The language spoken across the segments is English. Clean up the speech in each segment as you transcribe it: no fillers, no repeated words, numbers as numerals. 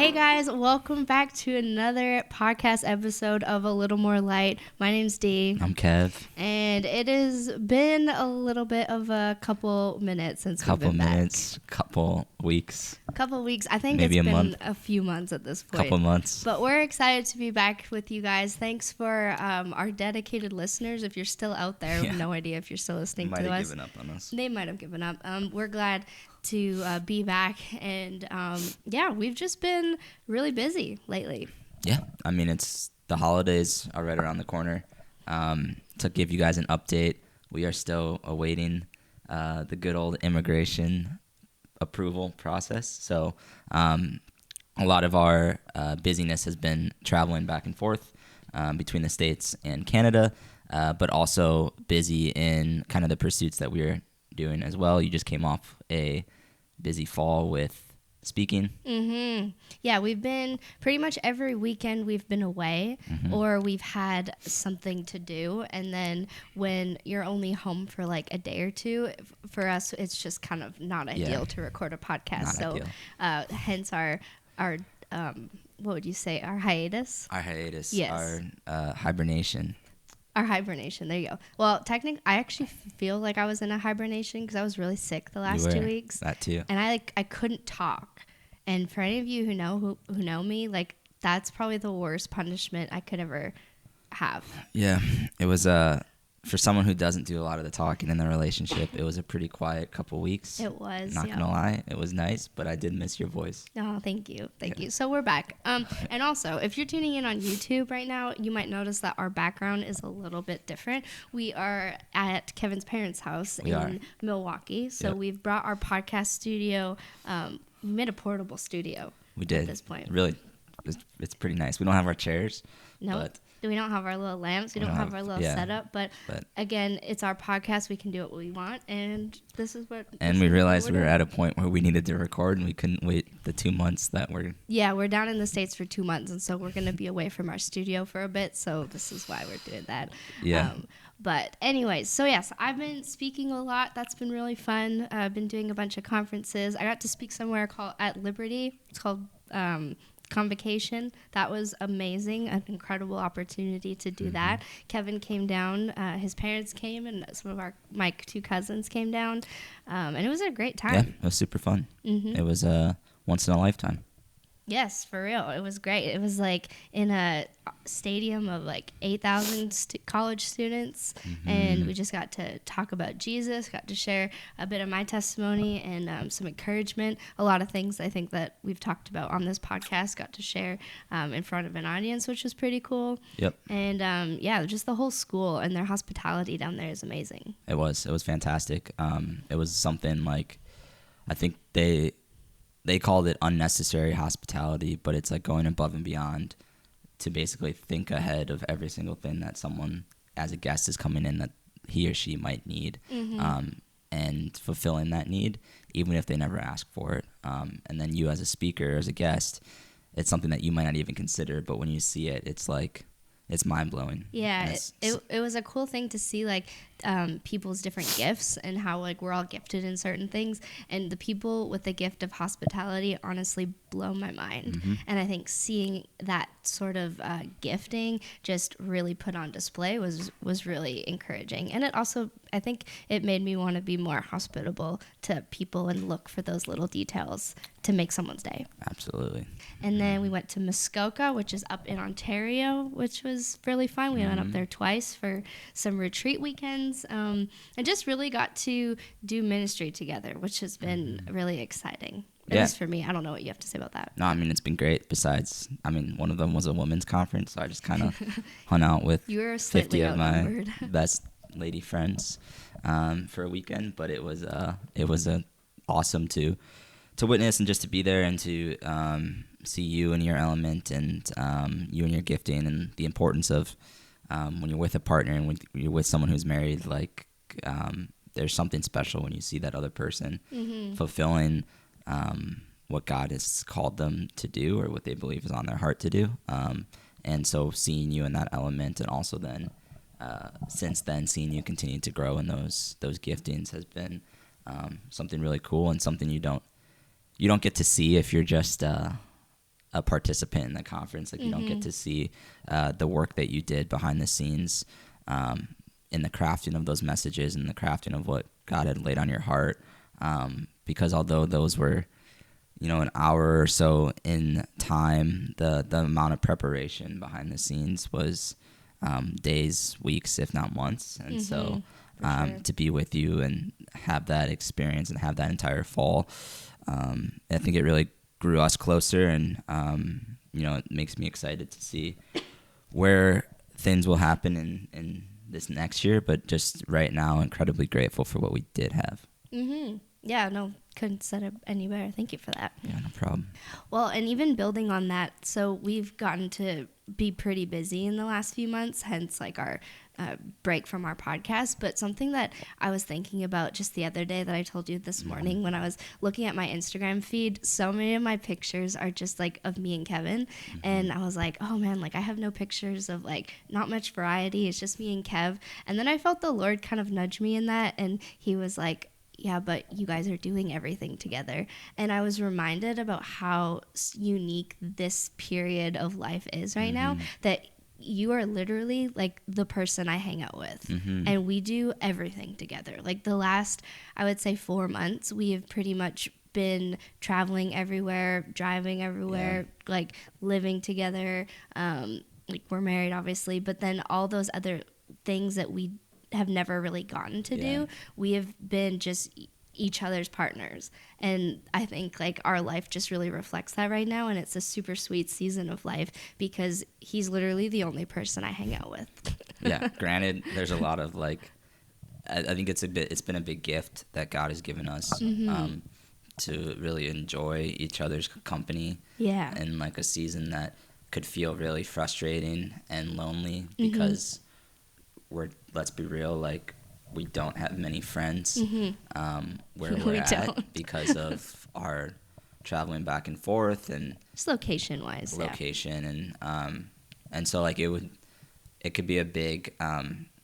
Hey guys, welcome back to another podcast episode of A Little More Light. My name's Dee. I'm Kev. And it has been a little bit of a couple minutes since we've been back. Couple weeks. Couple weeks. I think Maybe it's been month. a few months at this point. Couple months. But we're excited to be back with you guys. Thanks for our dedicated listeners. If you're still out there, I have no idea if you're still listening to us. They might have given up on us. They might have given up. We're glad to be back, and we've just been really busy lately. Yeah, I mean, it's the holidays are right around the corner. To give you guys an update, we are still awaiting the good old immigration approval process. So a lot of our busyness has been traveling back and forth between the States and Canada, but also busy in kind of the pursuits that we're doing as well. You just came off a busy fall with speaking. Mm-hmm. Yeah, we've been pretty much every weekend we've been away or we've had something to do. And then when you're only home for like a day or two, for us, it's just kind of not ideal to record a podcast. Hence our what would you say? Our hiatus? Our hiatus. Yes. Our hibernation. Our hibernation. There you go. Well, technically, I actually feel like I was in a hibernation because I was really sick the last 2 weeks. That too. And I couldn't talk. And for any of you who know me, like that's probably the worst punishment I could ever have. Yeah, it was for someone who doesn't do a lot of the talking in the relationship, it was a pretty quiet couple weeks. It was. Not gonna lie, it was nice, but I did miss your voice. Oh, thank you. So we're back. And also, if you're tuning in on YouTube right now, you might notice that our background is a little bit different. We are at Kevin's parents' house in Milwaukee. So we've brought our podcast studio. We made a portable studio. We did. At this point. Really, it's pretty nice. We don't have our chairs. No. But we don't have our little lamps. We don't have our little setup. But again, it's our podcast. We can do what we want. And this is what... And we realized we were at a point where we needed to record and we couldn't wait the 2 months that we're... Yeah, we're down in the States for 2 months. And so we're going to be away from our studio for a bit. So this is why we're doing that. Yeah. But anyways, so yes, I've been speaking a lot. That's been really fun. I've been doing a bunch of conferences. I got to speak somewhere at Liberty. It's called... Convocation. That was amazing, an incredible opportunity to do that. Kevin came down, his parents came, and some of my two cousins came down, and it was a great time. Yeah, it was super fun. It was once in a lifetime. Yes, for real. It was great. It was like in a stadium of like 8,000 college students, and we just got to talk about Jesus, got to share a bit of my testimony and some encouragement. A lot of things I think that we've talked about on this podcast got to share in front of an audience, which was pretty cool. Yep. And just the whole school and their hospitality down there is amazing. It was fantastic. It was something like, I think they called it unnecessary hospitality, but it's like going above and beyond to basically think ahead of every single thing that someone as a guest is coming in that he or she might need, and fulfilling that need, even if they never ask for it. And then you as a speaker, as a guest, it's something that you might not even consider, but when you see it, it's like, it's mind-blowing. Yeah, it was a cool thing to see, like, people's different gifts and how, like, we're all gifted in certain things. And the people with the gift of hospitality honestly blow my mind. And I think seeing that sort of gifting just really put on display was really encouraging. And it also, I think it made me want to be more hospitable to people and look for those little details to make someone's day. Absolutely. And then we went to Muskoka, which is up in Ontario, which was really fun. We went up there twice for some retreat weekends, and just really got to do ministry together, which has been really exciting. At least for me. I don't know what you have to say about that. No, I mean, it's been great. Besides, I mean, one of them was a women's conference, so I just kind of hung out with 50 of my best lady friends for a weekend. But it was awesome to witness and just to be there and to see you and your element and you and your gifting and the importance of when you're with a partner and when you're with someone who's married, like there's something special when you see that other person fulfilling what God has called them to do or what they believe is on their heart to do. And so seeing you in that element and also then since then seeing you continue to grow in those giftings has been something really cool and something you don't get to see if you're just a participant in the conference. Like, you don't get to see the work that you did behind the scenes in the crafting of those messages and the crafting of what God had laid on your heart. Because although those were, an hour or so in time, the amount of preparation behind the scenes was days, weeks, if not months. And so to be with you and have that experience and have that entire fall, I think it really grew us closer, and it makes me excited to see where things will happen in this next year. But just right now, incredibly grateful for what we did have. Yeah, no, couldn't set up any better. Thank you for that. Yeah, no problem. Well, and even building on that, so we've gotten to be pretty busy in the last few months, hence like our break from our podcast. But something that I was thinking about just the other day that I told you this morning when I was looking at my Instagram feed, so many of my pictures are just like of me and Kevin. And I was like, oh man, like I have no pictures of like not much variety. It's just me and Kev. And then I felt the Lord kind of nudge me in that. And he was like, yeah, but you guys are doing everything together. And I was reminded about how unique this period of life is right now, that you are literally like the person I hang out with. And we do everything together. Like the last, I would say 4 months, we have pretty much been traveling everywhere, driving everywhere, like living together. Like we're married, obviously, but then all those other things that we have never really gotten to do, we have been just each other's partners. And I think like our life just really reflects that right now, and it's a super sweet season of life because he's literally the only person I hang out with. Yeah, granted, there's a lot of like, I think it's been a big gift that God has given us to really enjoy each other's company. Yeah. In like a season that could feel really frustrating and lonely because let's be real, like we don't have many friends where we're at because of our traveling back and forth and just location wise. And so like it could be a big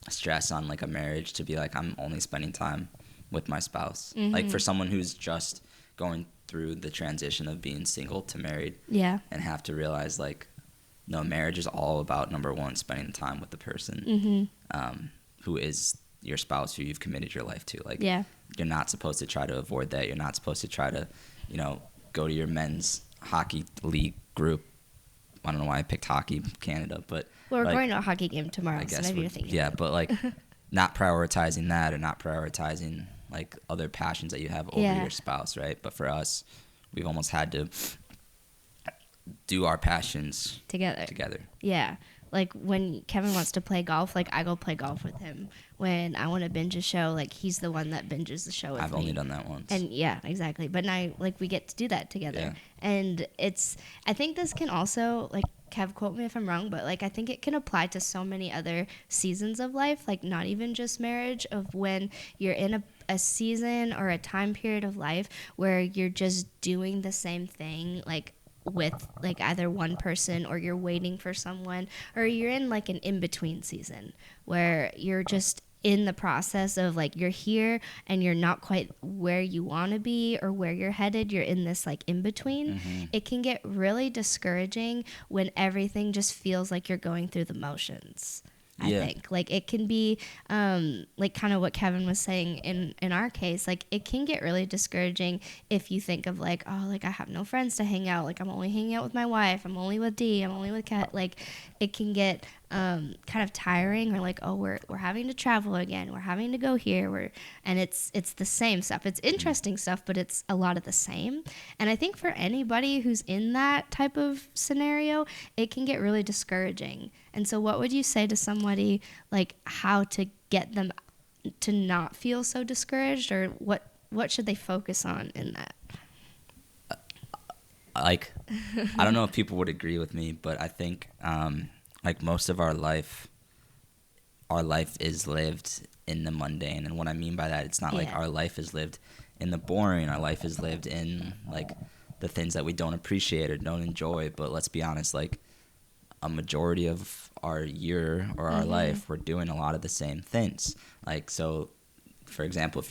stress on like a marriage to be like, I'm only spending time with my spouse. Like for someone who's just going through the transition of being single to married, and have to realize like, no, marriage is all about, number one, spending time with the person who is your spouse, who you've committed your life to. Like, you're not supposed to try to avoid that. You're not supposed to try to, go to your men's hockey league group. I don't know why I picked hockey Canada, but we're going to a hockey game tomorrow. I guess so maybe you're thinking. But like, not prioritizing that or not prioritizing like other passions that you have over your spouse, right? But for us, we've almost had to do our passions together. Yeah. Like when Kevin wants to play golf, like I go play golf with him. When I want to binge a show, like he's the one that binges the show with me. I've only done that once. And yeah, exactly. But now like we get to do that together. Yeah. And I think this can also, like, Kev, quote me if I'm wrong, but like I think it can apply to so many other seasons of life, like not even just marriage, of when you're in a season or a time period of life where you're just doing the same thing, like with like either one person, or you're waiting for someone, or you're in like an in-between season where you're just in the process of like you're here and you're not quite where you want to be or where you're headed. You're in this like in between. It can get really discouraging when everything just feels like you're going through the motions. I think like it can be like kind of what Kevin was saying in our case, like it can get really discouraging if you think of like, oh, like I have no friends to hang out, like I'm only hanging out with my wife, I'm only with Dee, I'm only with Kat. Like it can get kind of tiring, or like, oh, we're having to travel again, we're having to go here, and it's the same stuff. It's interesting stuff, but it's a lot of the same. And I think for anybody who's in that type of scenario, it can get really discouraging. And so what would you say to somebody, like how to get them to not feel so discouraged, or what should they focus on in that? Like, I don't know if people would agree with me, but I think like most of our life is lived in the mundane. And what I mean by that, it's not like our life is lived in the boring. Our life is lived in like the things that we don't appreciate or don't enjoy. But let's be honest, like a majority of our year or our life, we're doing a lot of the same things. Like, so for example,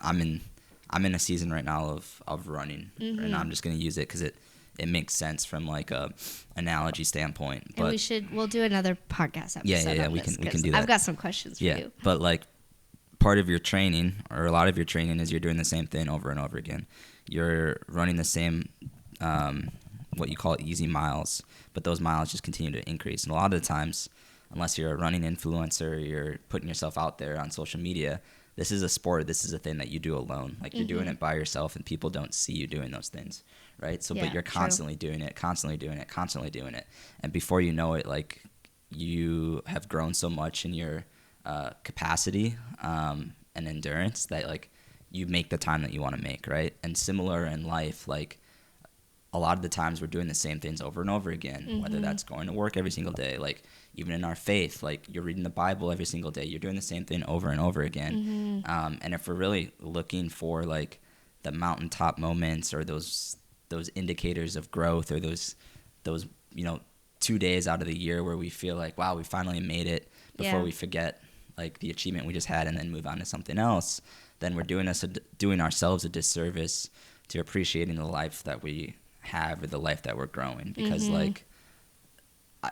I'm in a season right now of running, and I'm just going to use it because it it makes sense from like a analogy standpoint. But we'll do another podcast episode. Yeah. We can do that. I've got some questions for you. But like part of your training, or a lot of your training, is you're doing the same thing over and over again. You're running the same, what you call easy miles, but those miles just continue to increase. And a lot of the times, unless you're a running influencer, you're putting yourself out there on social media, this is a sport, this is a thing that you do alone. Like you're doing it by yourself, and people don't see you doing those things, right? So, but you're constantly doing it. And before you know it, like you have grown so much in your capacity and endurance that like you make the time that you want to make, right? And similar in life, like a lot of the times we're doing the same things over and over again, whether that's going to work every single day, like even in our faith, like you're reading the Bible every single day, you're doing the same thing over and over again. And if we're really looking for like the mountaintop moments or those indicators of growth, or those 2 days out of the year where we feel like, wow, we finally made it, before we forget like the achievement we just had and then move on to something else, then we're doing ourselves a disservice to appreciating the life that we have, or the life that we're growing. Because like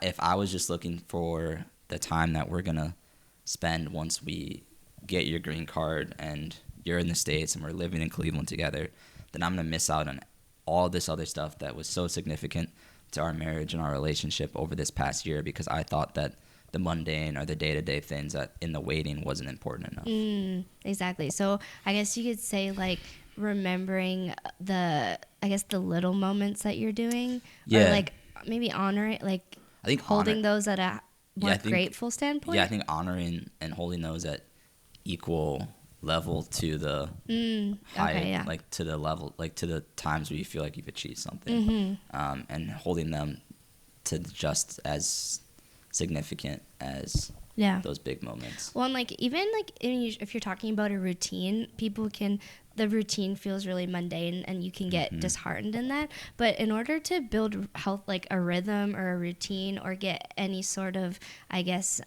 if I was just looking for the time that we're gonna spend once we get your green card and you're in the States and we're living in Cleveland together, then I'm gonna miss out on all this other stuff that was so significant to our marriage and our relationship over this past year, because I thought that the mundane or the day-to-day things that in the waiting wasn't important enough. Exactly. So I guess you could say like remembering the little moments that you're doing, or like maybe honoring, like I think holding those at a more grateful standpoint. I think honoring and holding those at equal level to the like to the level, like to the times where you feel like you've achieved something, and holding them to just as significant as those big moments. Well, and like even like if you're talking about a routine, the routine feels really mundane and you can get disheartened in that. But in order to build health, like a rhythm or a routine, or get any sort of, I guess,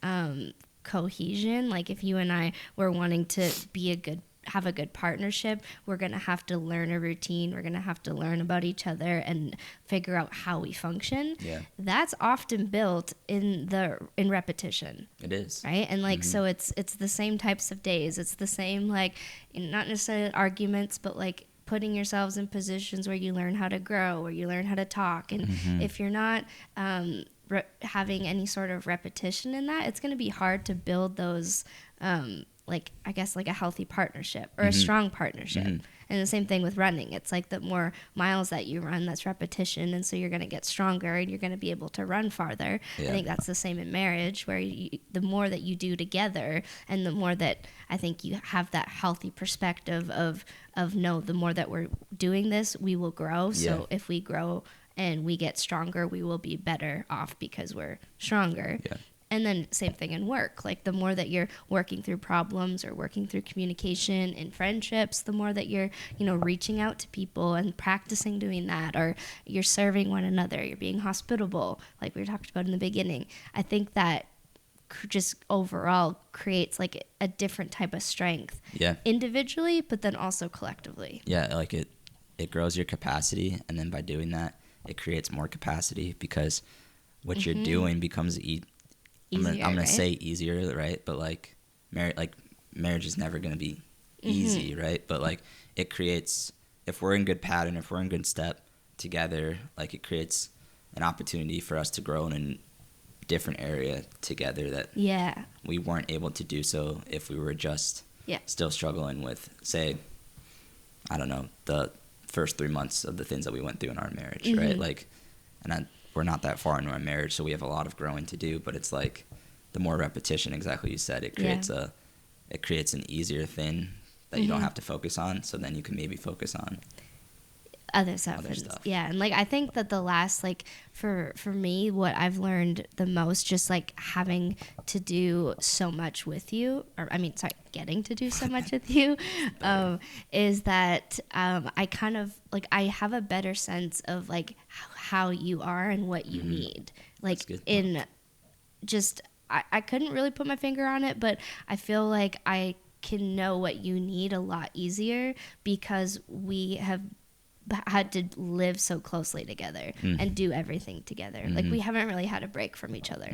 cohesion, like if you and I were wanting to have a good partnership, we're going to have to learn a routine. We're going to have to learn about each other and figure out how we function. That's often built in repetition. It is. Right? And like, so it's the same types of days. It's the same, like, not necessarily arguments, but like putting yourselves in positions where you learn how to grow, where you learn how to talk. And if you're not having any sort of repetition in that, it's going to be hard to build those like, I guess, like a healthy partnership or a strong partnership. And the same thing with running. It's like the more miles that you run, that's repetition. And so you're going to get stronger and you're going to be able to run farther. I think that's the same in marriage, where the more that you do together, and the more that I think you have that healthy perspective of no, the more that we're doing this, we will grow. So if we grow and we get stronger, we will be better off because we're stronger. And then same thing in work. Like the more that you're working through problems or working through communication in friendships, the more that you're, reaching out to people and practicing doing that, or you're serving one another, you're being hospitable, like we talked about in the beginning. I think that just overall creates like a different type of strength individually, but then also collectively. Like it grows your capacity, and then by doing that, it creates more capacity, because what you're doing becomes easier, I'm gonna say easier, right? But like marriage is never gonna be easy, right? But like it creates, if we're in good pattern, if we're in good step together, like it creates an opportunity for us to grow in a different area together that we weren't able to do so if we were just still struggling with, say, I don't know, the first 3 months of the things that we went through in our marriage, right? Like, we're not that far into our marriage, so we have a lot of growing to do. But it's like the more repetition, exactly you said, it creates an easier thing that you don't have to focus on. So then you can maybe focus on other stuff. Yeah, and like I think that the last, like for me, what I've learned the most, just like having to do so much with you, getting to do so much with you, is that I kind of like I have a better sense of like how you are and what you need. Like in just I couldn't really put my finger on it, but I feel like I can know what you need a lot easier because we have had to live so closely together and do everything together. Like, we haven't really had a break from each other,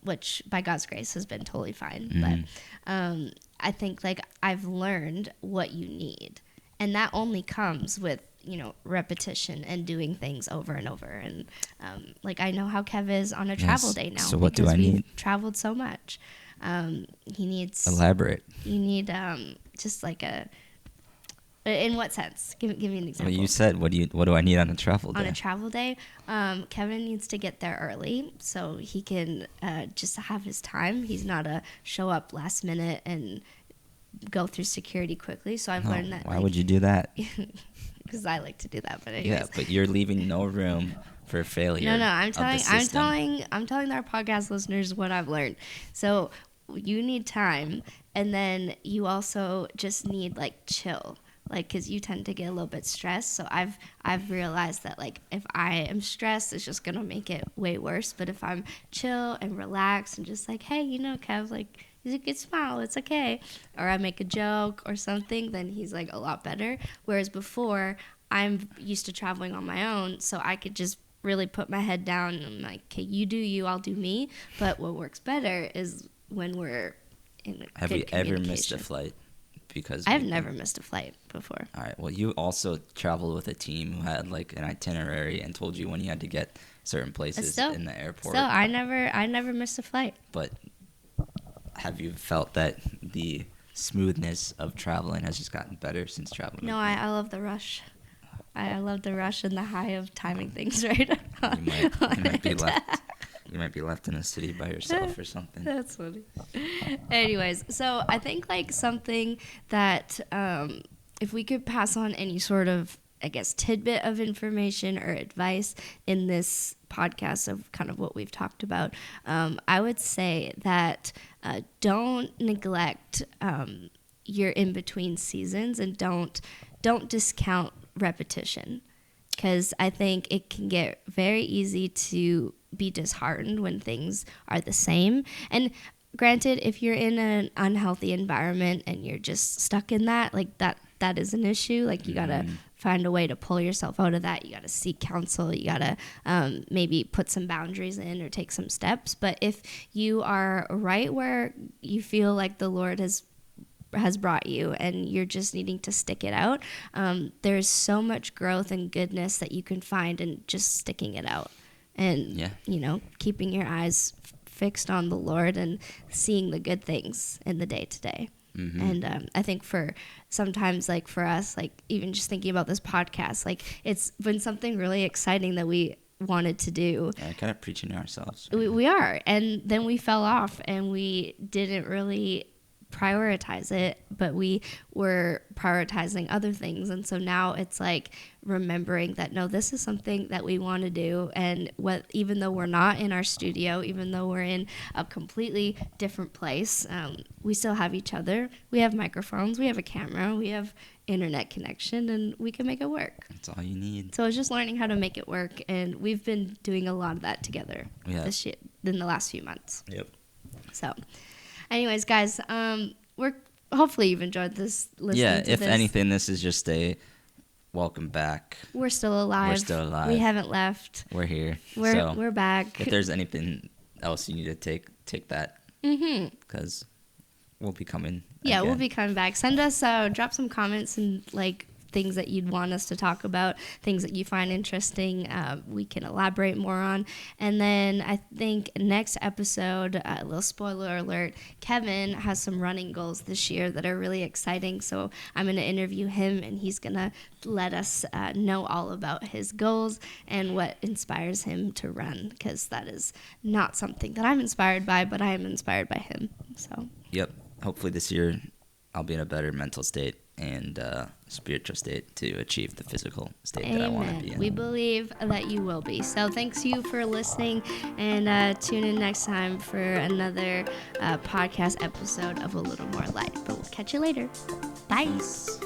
which by God's grace has been totally fine. But I think, like, I've learned what you need, and that only comes with, you know, repetition and doing things over and over. And like, I know how Kev is on a travel day now. So what do I need? We've traveled so much. He needs elaborate. You need just like a. In what sense? Give me an example. Well, you said, what do I need on a travel day? On a travel day, Kevin needs to get there early so he can just have his time. He's not a show up last minute and go through security quickly. So I've learned that. Why would you do that? Because I like to do that. But anyways. Yeah, but you're leaving no room for failure. No, I'm telling our podcast listeners what I've learned. So you need time, and then you also just need, like, chill. Like, because you tend to get a little bit stressed. So I've realized that, like, if I am stressed, it's just going to make it way worse. But if I'm chill and relaxed and just like, hey, you know, Kev, like, he's a good smile, it's okay. Or I make a joke or something, then he's, like, a lot better. Whereas before, I'm used to traveling on my own, so I could just really put my head down and I'm like, okay, you do you, I'll do me. But what works better is when we're in good Have you ever missed a flight? Because I've never missed a flight before. All right. Well, you also traveled with a team who had, like, an itinerary and told you when you had to get certain places in the airport. So I never missed a flight. But have you felt that the smoothness of traveling has just gotten better since traveling? No, I love the rush. I love the rush and the high of timing things right now. You might be left in a city by yourself or something. That's funny. Anyways, so I think, like, something that if we could pass on any sort of, I guess, tidbit of information or advice in this podcast of kind of what we've talked about, I would say that don't neglect your in-between seasons, and don't discount repetition, because I think it can get very easy to be disheartened when things are the same. And granted, if you're in an unhealthy environment and you're just stuck in that, like, that is an issue. Like, you gotta find a way to pull yourself out of that. You gotta seek counsel. You gotta maybe put some boundaries in or take some steps. But if you are right where you feel like the Lord has brought you and you're just needing to stick it out, there's so much growth and goodness that you can find in just sticking it out. And, you know, keeping your eyes fixed on the Lord and seeing the good things in the day-to-day. And I think for sometimes, like, for us, like, even just thinking about this podcast, like, it's been something really exciting that we wanted to do. Yeah, kind of preaching to ourselves. Right? We are. And then we fell off and we didn't really prioritize it, but we were prioritizing other things. And so now it's like remembering that, no, this is something that we want to do. And even though we're not in our studio, even though we're in a completely different place, we still have each other. We have microphones, we have a camera, we have internet connection, and we can make it work. That's all you need. So it's just learning how to make it work, and we've been doing a lot of that together this year, in the last few months. Yep. So anyways, guys, hopefully you've enjoyed this. Yeah, if anything, this is just a welcome back. We're still alive. We haven't left. We're here. We're back. If there's anything else you need to take that. Because we'll be coming. Yeah, again. we'll be coming back. Send us, drop some comments and, like, things that you'd want us to talk about, things that you find interesting, we can elaborate more on. And then I think next episode, a little spoiler alert, Kevin has some running goals this year that are really exciting. So I'm going to interview him, and he's going to let us know all about his goals and what inspires him to run, because that is not something that I'm inspired by, but I am inspired by him. So. Yep. Hopefully this year I'll be in a better mental state and spiritual state to achieve the physical state that I want to be in. We believe that you will be. So thanks you for listening, and tune in next time for another podcast episode of A Little More Light. But we'll catch you later. Bye. Peace.